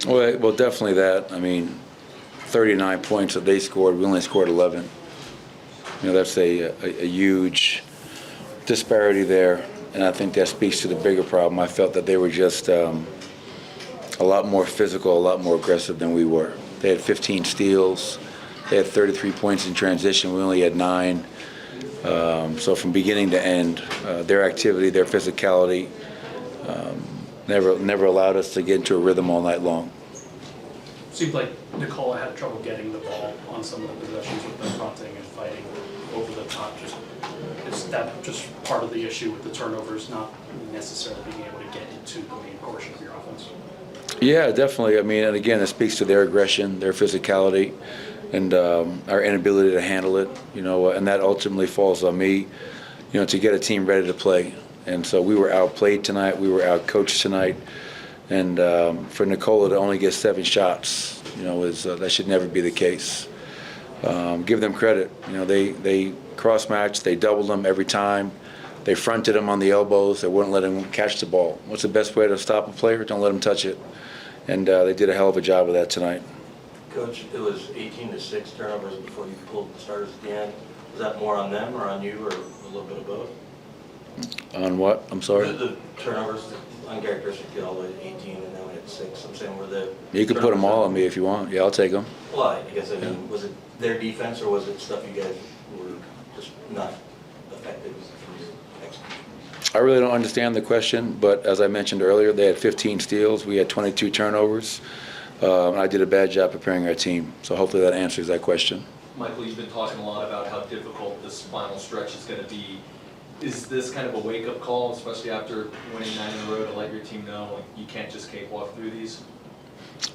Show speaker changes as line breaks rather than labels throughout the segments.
Well, definitely that. I mean, 39 points that they scored, we only scored 11. That's a huge disparity there, and I think that speaks to the bigger problem. I felt that they were just a lot more physical, a lot more aggressive than we were. They had 15 steals. They had 33 points in transition. We only had 9. So from beginning to end, their activity, their physicality, never allowed us to get into a rhythm all night long.
Seemed like Nikola had trouble getting the ball on some of the possessions with the fronting and fighting over the top. Is that just part of the issue with the turnovers, not necessarily being able to get into the main portion of your offense?
Yeah, definitely. I mean, and again, it speaks to their aggression, their physicality, and our inability to handle it. And that ultimately falls on me, to get a team ready to play. And so we were outplayed tonight. We were outcoached tonight. And for Nikola to only get 7 shots, that should never be the case. Give them credit. They cross-matched. They doubled them every time. They fronted him on the elbows. They wouldn't let him catch the ball. What's the best way to stop a player? Don't let him touch it. And they did a hell of a job of that tonight.
Coach, it was 18-6 turnovers before you pulled the starters at the end. Was that more on them or on you, or a little bit of both?
On what? I'm sorry?
The turnovers, uncharacteristic, all the way to 18 and then we had 6. I'm saying, were the...
You can put them all on me if you want. Yeah, I'll take them.
Well, I guess, was it their defense or was it stuff you guys were just not effective from execution?
I really don't understand the question, but as I mentioned earlier, they had 15 steals. We had 22 turnovers. And I did a bad job preparing our team. So hopefully that answers that question.
Michael, you've been talking a lot about how difficult this final stretch is going to be. Is this kind of a wake-up call, especially after winning 9 in a row, to let your team know you can't just cakewalk through these?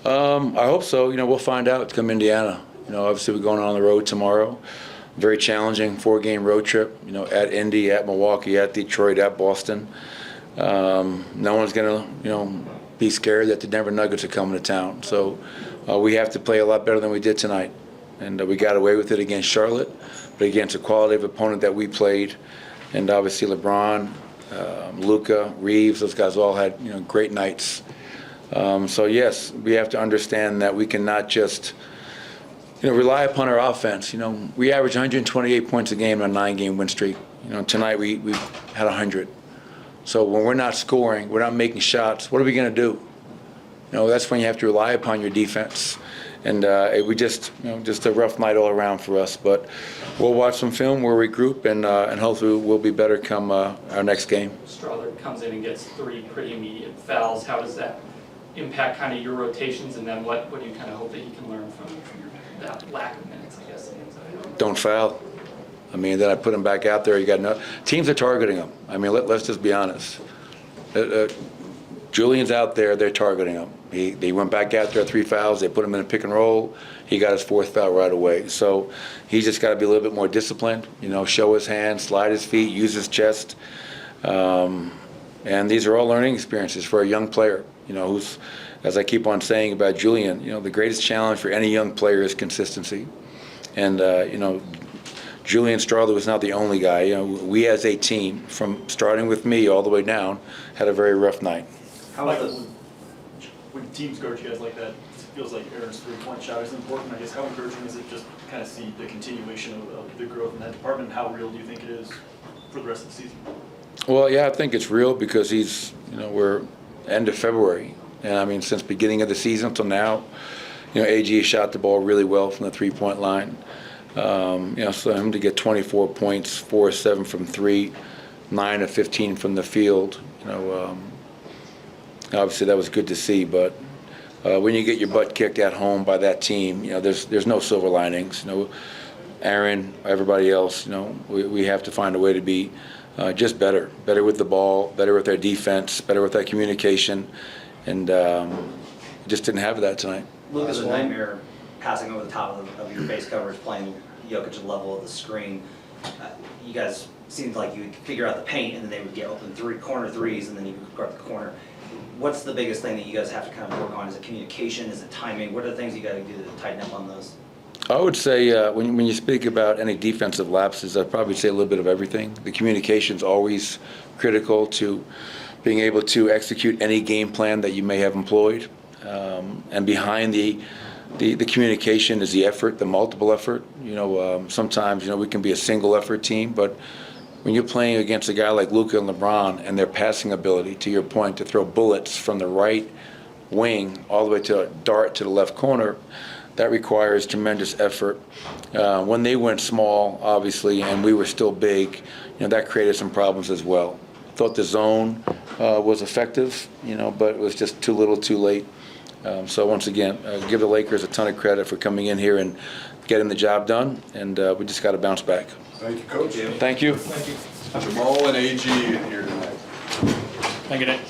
I hope so. We'll find out. It's come Indiana. Obviously we're going on the road tomorrow. Very challenging 4-game road trip. At Indy, at Milwaukee, at Detroit, at Boston. No one's going to, be scared that the Denver Nuggets are coming to town. So we have to play a lot better than we did tonight. And we got away with it against Charlotte, but against a quality of opponent that we played. And obviously LeBron, Luka, Reeves, those guys all had great nights. So yes, we have to understand that we cannot just rely upon our offense. We average 128 points a game on a 9-game win streak. Tonight we had 100. So when we're not scoring, we're not making shots, what are we going to do? That's when you have to rely upon your defense. And we just a rough night all around for us. But we'll watch some film, we'll regroup, and hopefully we'll be better come our next game.
Strother comes in and gets 3 pretty immediate fouls. How does that impact kind of your rotations? And then what do you kind of hope that he can learn from that lack of minutes, I guess?
Don't foul. Then I put him back out there. You got no teams are targeting him. Let's just be honest. Julian's out there. They're targeting him. They went back out there 3 fouls. They put him in a pick and roll. He got his 4th foul right away. So he's just got to be a little bit more disciplined. Show his hands, slide his feet, use his chest. And these are all learning experiences for a young player. Who's, as I keep on saying about Julian, the greatest challenge for any young player is consistency. And Julian Strother was not the only guy. We as a team, from starting with me all the way down, had a very rough night.
How Michael, when teams guard you guys like that, it feels like Aaron's 3-point shot is important. I guess how encouraging is it just kind of see the continuation of the growth in that department? And how real do you think it is for the rest of the season?
Well, yeah, I think it's real because we're end of February. And since beginning of the season till now, AG has shot the ball really well from the 3-point line. So him to get 24 points, 4 or 7 from 3, 9 or 15 from the field, obviously that was good to see. But when you get your butt kicked at home by that team, there's no silver linings. Aaron, everybody else, we have to find a way to be just better with the ball, better with our defense, better with our communication, and just didn't have that tonight.
Luka's a nightmare passing over the top of your base coverage, playing Jokic at the level of the screen. You guys seemed like you would figure out the paint, and then they would get open corner threes, and then you could guard the corner. What's the biggest thing that you guys have to kind of work on? Is it communication? Is it timing? What are the things you got to do to tighten up on those?
I would say when you speak about any defensive lapses, I'd probably say a little bit of everything. The communication's always critical to being able to execute any game plan that you may have employed. And behind the communication is the effort, the multiple effort. Sometimes, we can be a single effort team, but when you're playing against a guy like Luka and LeBron and their passing ability, to your point, to throw bullets from the right wing all the way to a dart to the left corner, that requires tremendous effort. When they went small, obviously, and we were still big, that created some problems as well. Thought the zone was effective, but it was just too little too late. So once again, give the Lakers a ton of credit for coming in here and getting the job done, and we just got to bounce back.
Thank you, Coach.
Thank you.
Jamal and AG in here tonight.
Thank you, Nick.